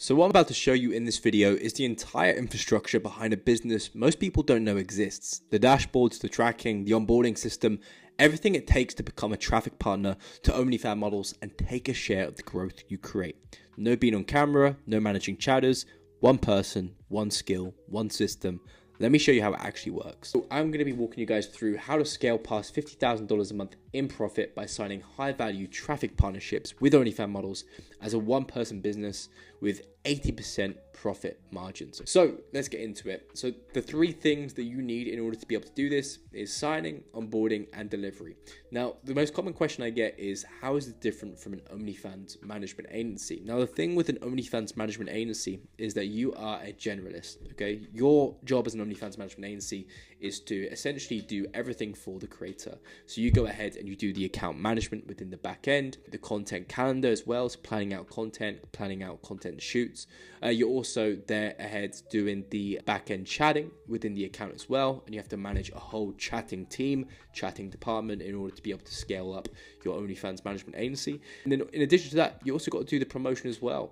So what I'm about to show you in this video is the entire infrastructure behind a business most people don't know exists. The dashboards, the tracking, the onboarding system, everything it takes to become a traffic partner to OnlyFans models and take a share of the growth you create. No being on camera, no managing chatters, one person, one skill, one system. Let me show you how it actually works. So I'm going to be walking you guys through how to scale past $50,000 a month in profit by signing high value traffic partnerships with OnlyFans models as a one-person business with 80% profit margins. So let's get into it. So the three things that you need in order to be able to do this is signing, onboarding, and delivery. Now, the most common question I get is, how is it different from an OnlyFans management agency? Now, the thing with an OnlyFans management agency is that you are a generalist, okay? Your job as an OnlyFans management agency is to essentially do everything for the creator. So you go ahead and you do the account management within the back end, the content calendar as well, so planning out content shoots. You're also there ahead doing the back end chatting within the account as well, and you have to manage a whole chatting team, chatting department in order to be able to scale up your OnlyFans management agency. And then in addition to that, you also got to do the promotion as well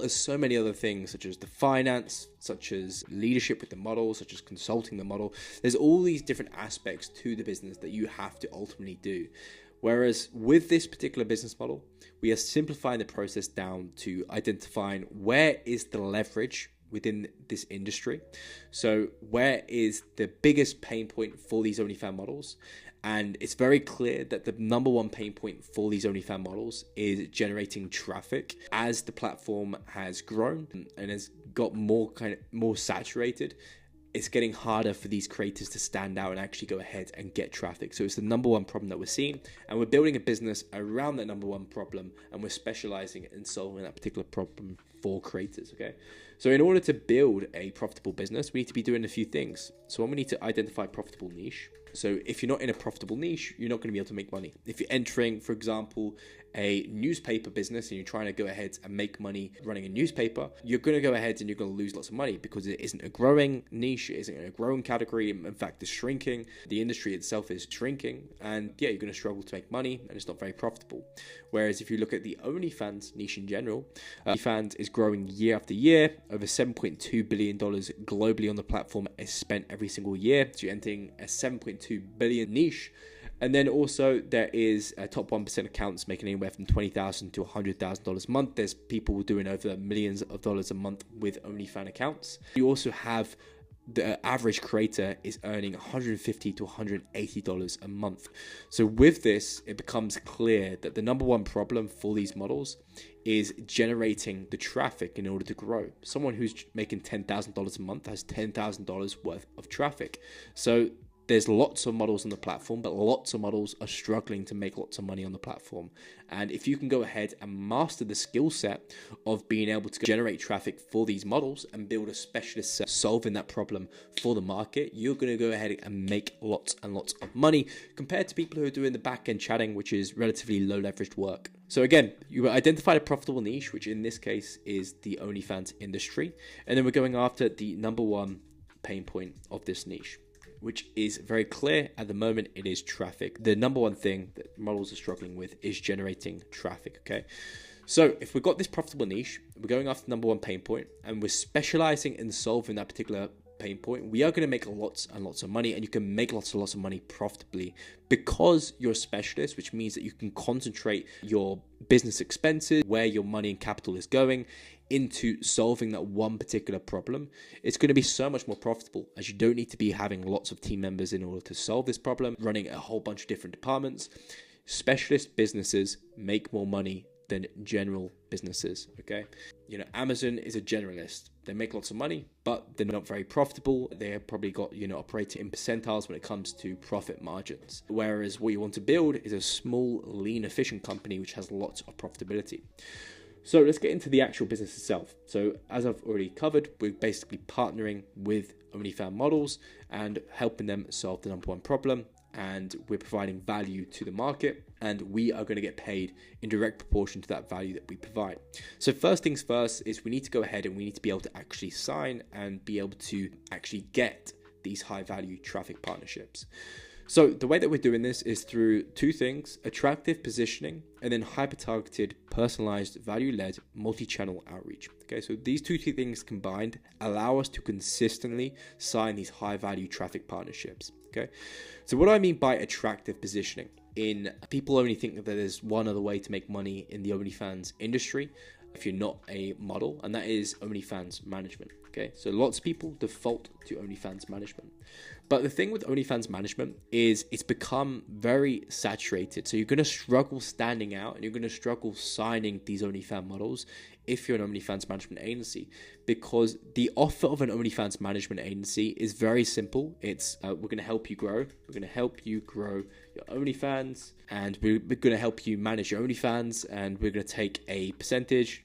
as so many other things such as the finance, such as leadership with the model, such as consulting the model. There's all these different aspects to the business that you have to ultimately do. Whereas with this particular business model, we are simplifying the process down to identifying where is the leverage within this industry. So where is the biggest pain point for these OnlyFans models? And it's very clear that the number one pain point for these OnlyFans models is generating traffic. As the platform has grown and has got more saturated, it's getting harder for these creators to stand out and actually go ahead and get traffic. So it's the number one problem that we're seeing, and we're building a business around that number one problem, and we're specializing in solving that particular problem for creators, okay? So in order to build a profitable business, we need to be doing a few things. So we need to identify a profitable niche. So if you're not in a profitable niche, you're not going to be able to make money. If you're entering, for example, a newspaper business and you're trying to go ahead and make money running a newspaper, you're going to go ahead and you're going to lose lots of money because it isn't a growing niche, it isn't a growing category. In fact, it's shrinking. The industry itself is shrinking, and yeah, you're going to struggle to make money and it's not very profitable. Whereas if you look at the OnlyFans niche in general, OnlyFans is growing year after year. Over $7.2 billion globally on the platform is spent every single year. So you're entering a $7.2 billion niche. And then also there is a top 1% accounts making anywhere from $20,000 to $100,000 a month. There's people doing over millions of dollars a month with OnlyFans accounts. You also have the average creator is earning $150 to $180 a month. So with this, it becomes clear that the number one problem for these models is generating the traffic in order to grow. Someone who's making $10,000 a month has $10,000 worth of traffic. So there's lots of models on the platform, but lots of models are struggling to make lots of money on the platform. And if you can go ahead and master the skill set of being able to generate traffic for these models and build a specialist set solving that problem for the market, you're going to go ahead and make lots and lots of money compared to people who are doing the back-end chatting, which is relatively low leveraged work. So again, you identified a profitable niche, which in this case is the OnlyFans industry. And then we're going after the number one pain point of this niche, which is very clear at the moment. It is traffic. The number one thing that models are struggling with is generating traffic, okay? So if we've got this profitable niche, we're going after the number one pain point, and we're specializing in solving that particular pain point, we are going to make lots and lots of money, and you can make lots and lots of money profitably because you're a specialist, which means that you can concentrate your business expenses, where your money and capital is going, into solving that one particular problem. It's going to be so much more profitable, as you don't need to be having lots of team members in order to solve this problem, running a whole bunch of different departments. Specialist businesses make more money than general businesses, okay? You know, Amazon is a generalist. They make lots of money, but they're not very profitable. They're probably got, operating in percentiles when it comes to profit margins. Whereas what you want to build is a small, lean, efficient company which has lots of profitability. So let's get into the actual business itself. So as I've already covered, we're basically partnering with OnlyFans models and helping them solve the number one problem. And we're providing value to the market, and we are going to get paid in direct proportion to that value that we provide. So first things first is we need to go ahead and we need to be able to actually sign and be able to actually get these high value traffic partnerships. So the way that we're doing this is through two things: attractive positioning and then hyper-targeted, personalized, value-led, multi-channel outreach. Okay, so these two things combined allow us to consistently sign these high-value traffic partnerships. Okay, so what do I mean by attractive positioning? People only think that there's one other way to make money in the OnlyFans industry if you're not a model, and that is OnlyFans management. Okay, so lots of people default to OnlyFans management. But the thing with OnlyFans management is it's become very saturated. So you're going to struggle standing out and you're going to struggle signing these OnlyFans models if you're an OnlyFans management agency, because the offer of an OnlyFans management agency is very simple. It's we're going to help you grow. We're going to help you grow your OnlyFans, and we're going to help you manage your OnlyFans, and we're going to take a percentage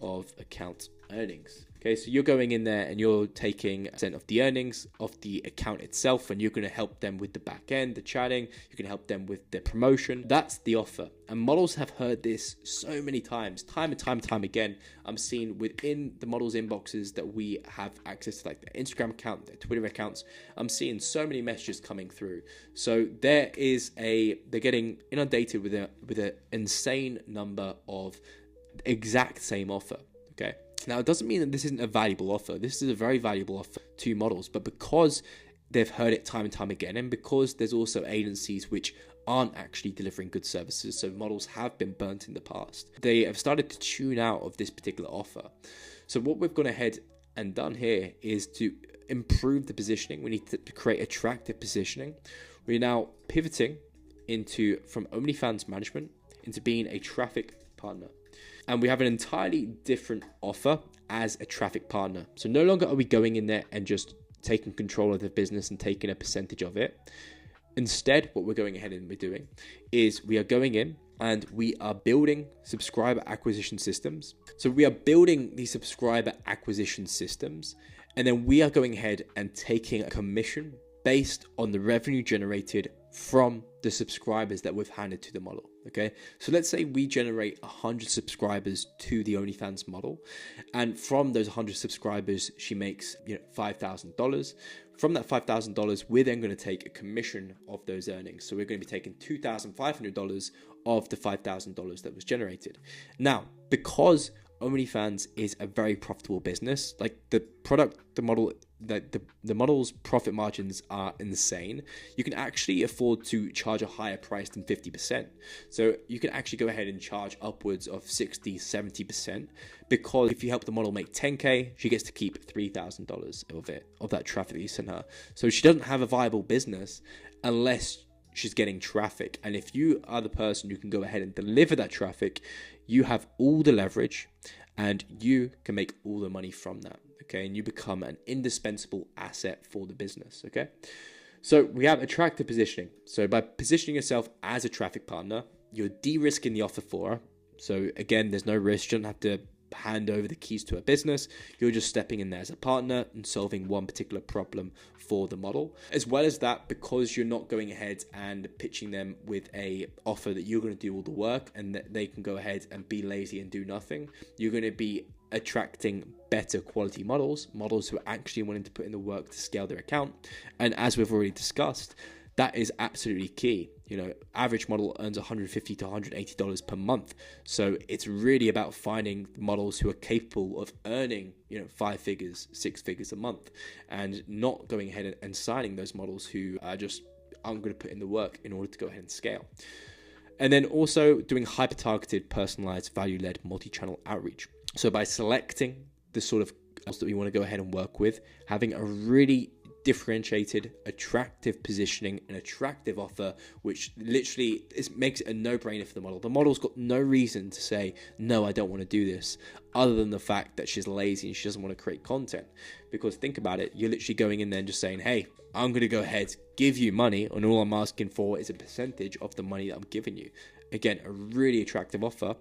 of account earnings. Okay, so you're going in there and you're taking % of the earnings of the account itself, and you're going to help them with the back end, the chatting. You can help them with the promotion. That's the offer. And models have heard this so many times, time and time again. I'm seeing within the models' inboxes that we have access to, like their Instagram account, their Twitter accounts. I'm seeing so many messages coming through. So they're getting inundated with an insane number of exact same offer. Okay. Now, it doesn't mean that this isn't a valuable offer. This is a very valuable offer to models, but because they've heard it time and time again, and because there's also agencies which aren't actually delivering good services, so models have been burnt in the past, they have started to tune out of this particular offer. So what we've gone ahead and done here is to improve the positioning. We need to create attractive positioning. We're now pivoting from OnlyFans management into being a traffic partner. And we have an entirely different offer as a traffic partner. So no longer are we going in there and just taking control of the business and taking a percentage of it. Instead, what we're going ahead and we're doing is we are going in and we are building subscriber acquisition systems. So we are building these subscriber acquisition systems, and then we are going ahead and taking a commission based on the revenue generated from the subscribers that we've handed to the model. Okay, so let's say we generate 100 subscribers to the OnlyFans model, and from those 100 subscribers, she makes $5,000. From that $5,000, we're then going to take a commission of those earnings. So we're going to be taking $2,500 of the $5,000 that was generated. Now, because OnlyFans is a very profitable business, like the model's profit margins are insane. You can actually afford to charge a higher price than 50%. So you can actually go ahead and charge upwards of 60, 70%, because if you help the model make 10K, she gets to keep $3,000 of that traffic that you send her. So she doesn't have a viable business unless she's getting traffic. And if you are the person who can go ahead and deliver that traffic, you have all the leverage and you can make all the money from that. Okay, and you become an indispensable asset for the business. Okay, so we have attractive positioning. So by positioning yourself as a traffic partner, you're de-risking the offer for her. So again, there's no risk. You don't have to hand over the keys to a business. You're just stepping in there as a partner and solving one particular problem for the model. As well as that, because you're not going ahead and pitching them with a offer that you're going to do all the work and that they can go ahead and be lazy and do nothing, you're going to be attracting better quality models who are actually wanting to put in the work to scale their account. And as we've already discussed, that is absolutely key. Average model earns $150 to $180 per month. So it's really about finding models who are capable of earning, 5 figures, 6 figures a month, and not going ahead and signing those models who are just aren't going to put in the work in order to go ahead and scale. And then also doing hyper-targeted, personalized, value-led, multi-channel outreach. So by selecting the sort of that we want to go ahead and work with, having a really differentiated, attractive positioning, an attractive offer, which literally makes it a no-brainer for the model. The model's got no reason to say, no, I don't want to do this, other than the fact that she's lazy and she doesn't want to create content. Because think about it, you're literally going in there and just saying, hey, I'm going to go ahead, give you money, and all I'm asking for is a percentage of the money that I'm giving you. Again, a really attractive offer.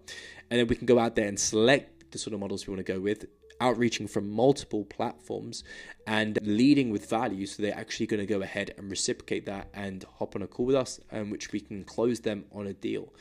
And then we can go out there and select the sort of models we want to go with, outreaching from multiple platforms and leading with value, so they're actually going to go ahead and reciprocate that and hop on a call with us, and which we can close them on a deal.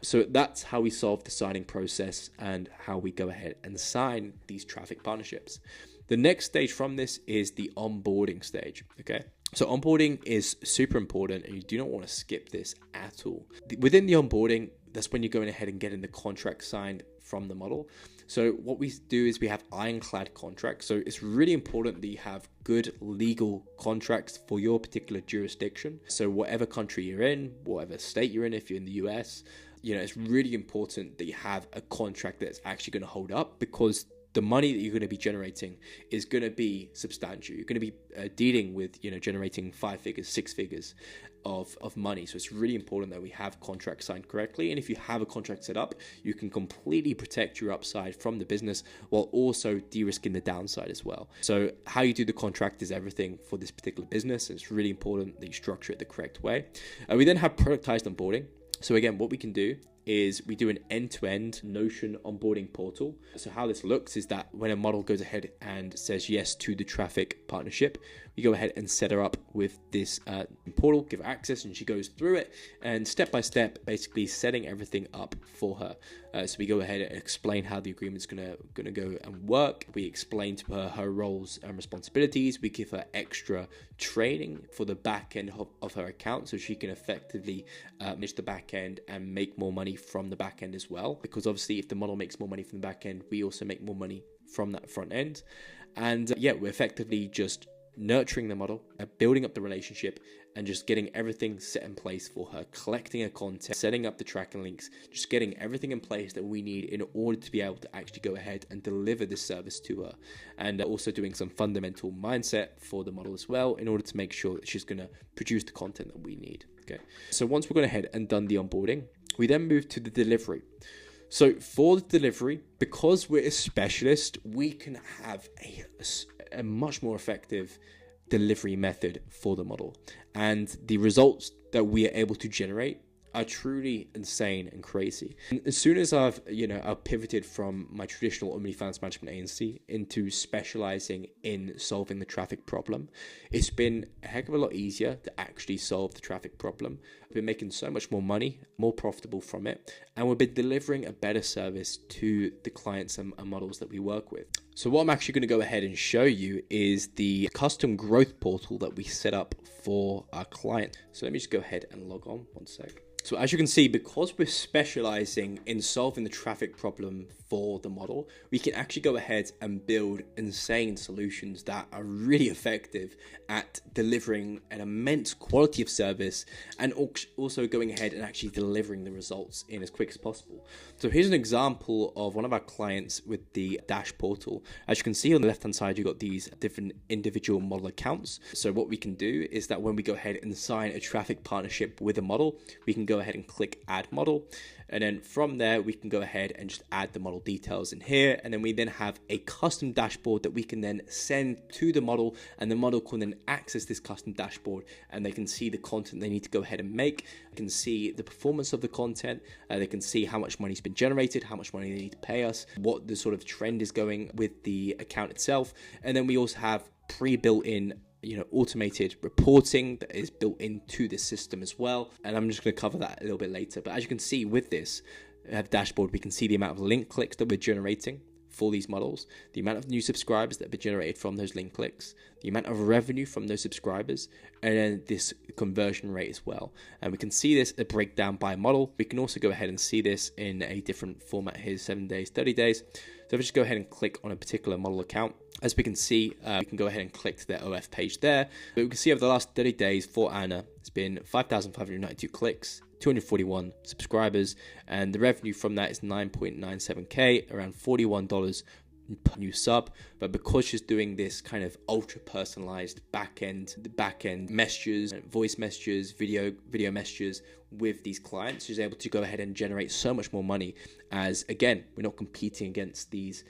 So that's how we solve the signing process and how we go ahead and sign these traffic partnerships. The next stage from this is the onboarding stage. Okay, So onboarding is super important, and you do not want to skip this at all. Within the onboarding, that's when you're going ahead and getting the contract signed from the model. So what we do is we have ironclad contracts. So it's really important that you have good legal contracts for your particular jurisdiction. So whatever country you're in, whatever state you're in, if you're in the US, it's really important that you have a contract that's actually going to hold up, because the money that you're going to be generating is going to be substantial. You're going to be dealing with, generating 5 figures, 6 figures of money. So it's really important that we have contracts signed correctly. And if you have a contract set up, you can completely protect your upside from the business while also de-risking the downside as well. So how you do the contract is everything for this particular business. And it's really important that you structure it the correct way. We then have productized onboarding. So again, what we can do is we do an end-to-end Notion onboarding portal. So how this looks is that when a model goes ahead and says yes to the traffic partnership, we go ahead and set her up with this portal, give her access, and she goes through it and step by step, basically setting everything up for her. So we go ahead and explain how the agreement's gonna go and work. We explain to her her roles and responsibilities. We give her extra training for the back end of her account, so she can effectively manage the back end and make more money from the back end as well. Because obviously, if the model makes more money from the back end, we also make more money from that front end. And we're effectively just nurturing the model, building up the relationship, and just getting everything set in place for her, collecting her content, setting up the tracking links, just getting everything in place that we need in order to be able to actually go ahead and deliver this service to her. And also doing some fundamental mindset for the model as well, in order to make sure that she's going to produce the content that we need. Okay. So once we've gone ahead and done the onboarding, we then move to the delivery. So for the delivery, because we're a specialist, we can have a much more effective delivery method for the model. And the results that we are able to generate are truly insane and crazy. And as soon as I've pivoted from my traditional OnlyFans management agency into specializing in solving the traffic problem, it's been a heck of a lot easier to actually solve the traffic problem. I've been making so much more money, more profitable from it, and we've been delivering a better service to the clients and models that we work with. So what I'm actually going to go ahead and show you is the custom growth portal that we set up for our client. So let me just go ahead and log on one sec. So as you can see, because we're specializing in solving the traffic problem for the model, we can actually go ahead and build insane solutions that are really effective at delivering an immense quality of service, and also going ahead and actually delivering the results in as quick as possible. So here's an example of one of our clients with the Dash portal. As you can see on the left hand side, you've got these different individual model accounts. So what we can do is that when we go ahead and sign a traffic partnership with a model, we can go ahead and click add model, and then from there we can go ahead and just add the model details in here, and then we then have a custom dashboard that we can then send to the model, and the model can then access this custom dashboard, and they can see the content they need to go ahead and make. They can see the performance of the content, they can see how much money's been generated, how much money they need to pay us, what the sort of trend is going with the account itself, and then we also have pre-built in automated reporting that is built into this system as well. And I'm just going to cover that a little bit later. But as you can see with this dashboard, we can see the amount of link clicks that we're generating for these models, the amount of new subscribers that have been generated from those link clicks, the amount of revenue from those subscribers, and then this conversion rate as well. And we can see this a breakdown by model. We can also go ahead and see this in a different format here, 7 days, 30 days. So if we just go ahead and click on a particular model account, as we can see, we can go ahead and click to their OF page there. But we can see over the last 30 days for Anna, it's been 5,592 clicks, 241 subscribers, and the revenue from that is 9.97K, around $41 per new sub. But because she's doing this kind of ultra personalized back end messages, voice messages, video messages with these clients, she's able to go ahead and generate so much more money, as again, we're not competing against these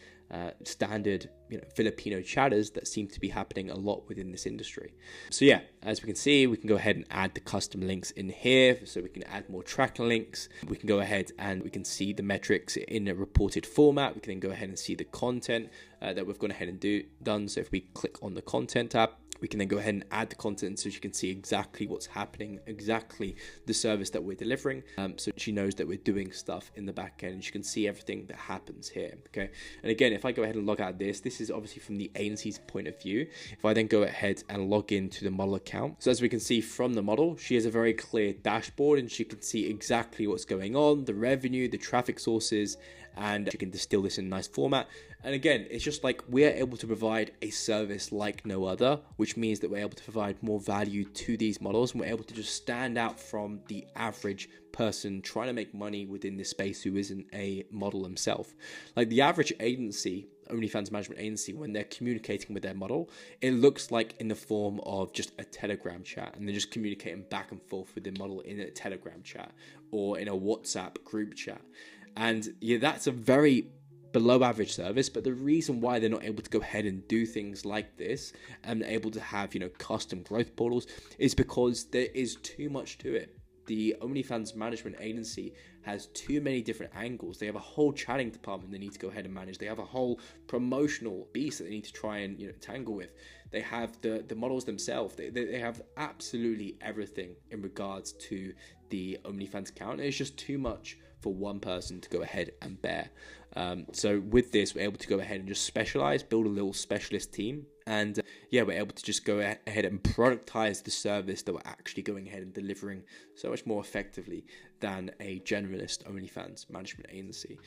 standard Filipino chatters that seem to be happening a lot within this industry. So yeah, as we can see, we can go ahead and add the custom links in here, so we can add more tracking links. We can go ahead and we can see the metrics in a reported format. We can then go ahead and see the content that we've gone ahead and done. So if we click on the content tab, We can then go ahead and add the content so she can see exactly what's happening, exactly the service that we're delivering. So she knows that we're doing stuff in the back end, and she can see everything that happens here. Okay. And again, if I go ahead and log out this is obviously from the agency's point of view. If I then go ahead and log into the model account, so as we can see from the model, she has a very clear dashboard, and she can see exactly what's going on, the revenue, the traffic sources, and you can distill this in a nice format. And again, it's just like we're able to provide a service like no other, which means that we're able to provide more value to these models, and we're able to just stand out from the average person trying to make money within this space who isn't a model himself. Like the average agency, OnlyFans management agency, when they're communicating with their model, it looks like in the form of just a Telegram chat, and they're just communicating back and forth with the model in a Telegram chat or in a WhatsApp group chat. And yeah, that's a very below average service, but the reason why they're not able to go ahead and do things like this and able to have, custom growth portals is because there is too much to it. The OnlyFans management agency has too many different angles. They have a whole chatting department they need to go ahead and manage. They have a whole promotional beast that they need to try and tangle with. They have the models themselves. They have absolutely everything in regards to the OnlyFans account. It's just too much for one person to go ahead and bear. So with this, we're able to go ahead and just specialize, build a little specialist team. And we're able to just go ahead and productize the service that we're actually going ahead and delivering so much more effectively than a generalist OnlyFans management agency.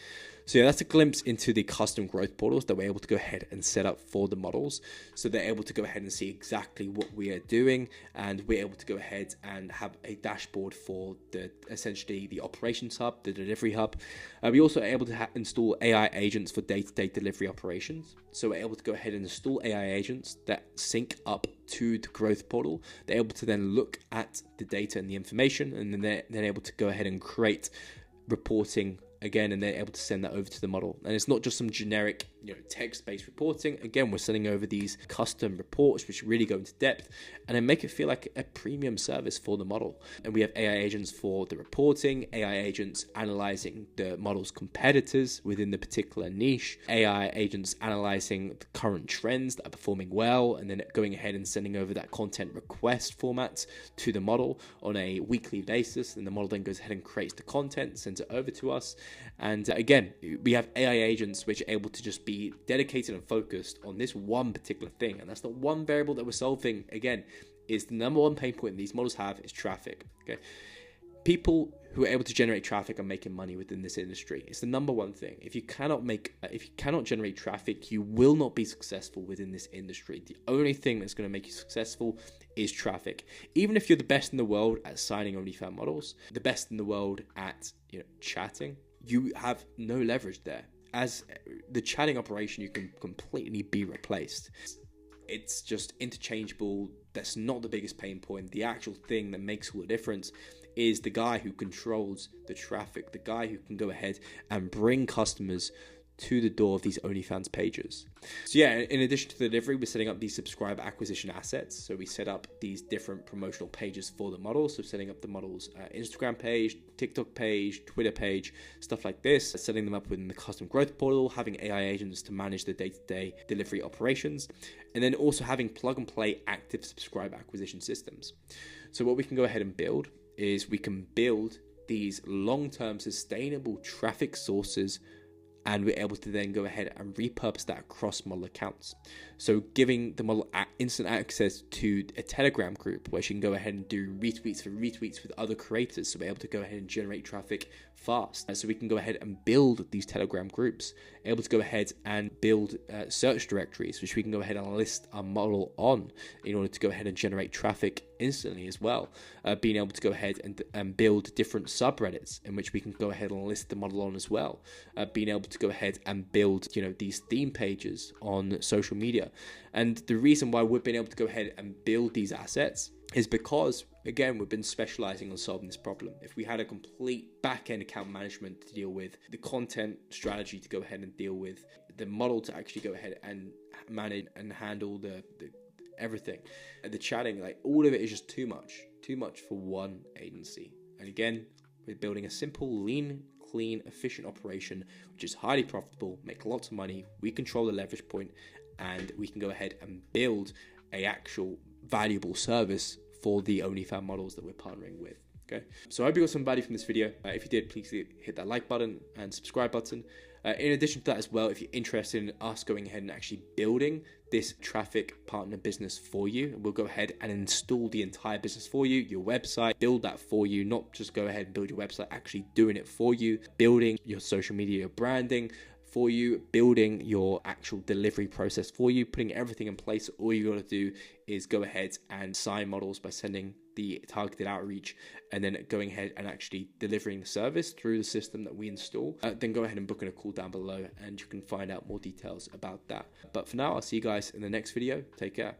So that's a glimpse into the custom growth portals that we're able to go ahead and set up for the models. So they're able to go ahead and see exactly what we are doing, and we're able to go ahead and have a dashboard for essentially the operations hub, the delivery hub. We also are able to install AI agents for day-to-day delivery operations. So we're able to go ahead and install AI agents that sync up to the growth portal. They're able to then look at the data and the information, and then they're able to go ahead and create reporting again, and they're able to send that over to the model. And it's not just some generic, text-based reporting. Again, we're sending over these custom reports, which really go into depth and then make it feel like a premium service for the model. And we have AI agents for the reporting, AI agents analyzing the model's competitors within the particular niche, AI agents analyzing the current trends that are performing well, and then going ahead and sending over that content request format to the model on a weekly basis. And the model then goes ahead and creates the content, sends it over to us. And again, we have AI agents which are able to just be dedicated and focused on this one particular thing. And that's the one variable that we're solving. Again, is the number one pain point these models have is traffic. Okay, people who are able to generate traffic are making money within this industry. It's the number one thing. If you cannot generate traffic, you will not be successful within this industry. The only thing that's going to make you successful is traffic. Even if you're the best in the world at signing OnlyFans models, the best in the world at chatting, you have no leverage there. As the chatting operation, you can completely be replaced. It's just interchangeable. That's not the biggest pain point. The actual thing that makes all the difference is the guy who controls the traffic, the guy who can go ahead and bring customers to the door of these OnlyFans pages. So in addition to the delivery, we're setting up these subscriber acquisition assets. So we set up these different promotional pages for the model. So setting up the model's Instagram page, TikTok page, Twitter page, stuff like this, setting them up within the custom growth portal, having AI agents to manage the day-to-day delivery operations, and then also having plug and play active subscriber acquisition systems. So what we can go ahead and build is we can build these long-term sustainable traffic sources, and we're able to then go ahead and repurpose that across model accounts. So giving the model instant access to a Telegram group where she can go ahead and do retweets with other creators. So we're able to go ahead and generate traffic fast. So we can go ahead and build these Telegram groups, able to go ahead and build search directories, which we can go ahead and list our model on in order to go ahead and generate traffic instantly as well. Being able to go ahead and build different subreddits in which we can go ahead and list the model on as well. Being able to go ahead and build, these theme pages on social media. And the reason why we've been able to go ahead and build these assets is because, again, we've been specializing on solving this problem. If we had a complete back-end account management to deal with, the content strategy to go ahead and deal with, the model to actually go ahead and manage and handle the everything, and the chatting, like all of it is just too much for one agency. And again, we're building a simple, lean, clean, efficient operation which is highly profitable, make lots of money. We control the leverage point, and we can go ahead and build a actual valuable service for the OnlyFans models that we're partnering with. Okay, so I hope you got some value from this video. If you did, please hit that like button and subscribe button. In addition to that as well, if you're interested in us going ahead and actually building this traffic partner business for you, we'll go ahead and install the entire business for you, your website, build that for you, not just go ahead and build your website, actually doing it for you, building your social media, your branding for you, building your actual delivery process for you, putting everything in place. All you got to do is go ahead and sign models by sending the targeted outreach and then going ahead and actually delivering the service through the system that we install. Then go ahead and book in a call down below and you can find out more details about that. But for now, I'll see you guys in the next video. Take care.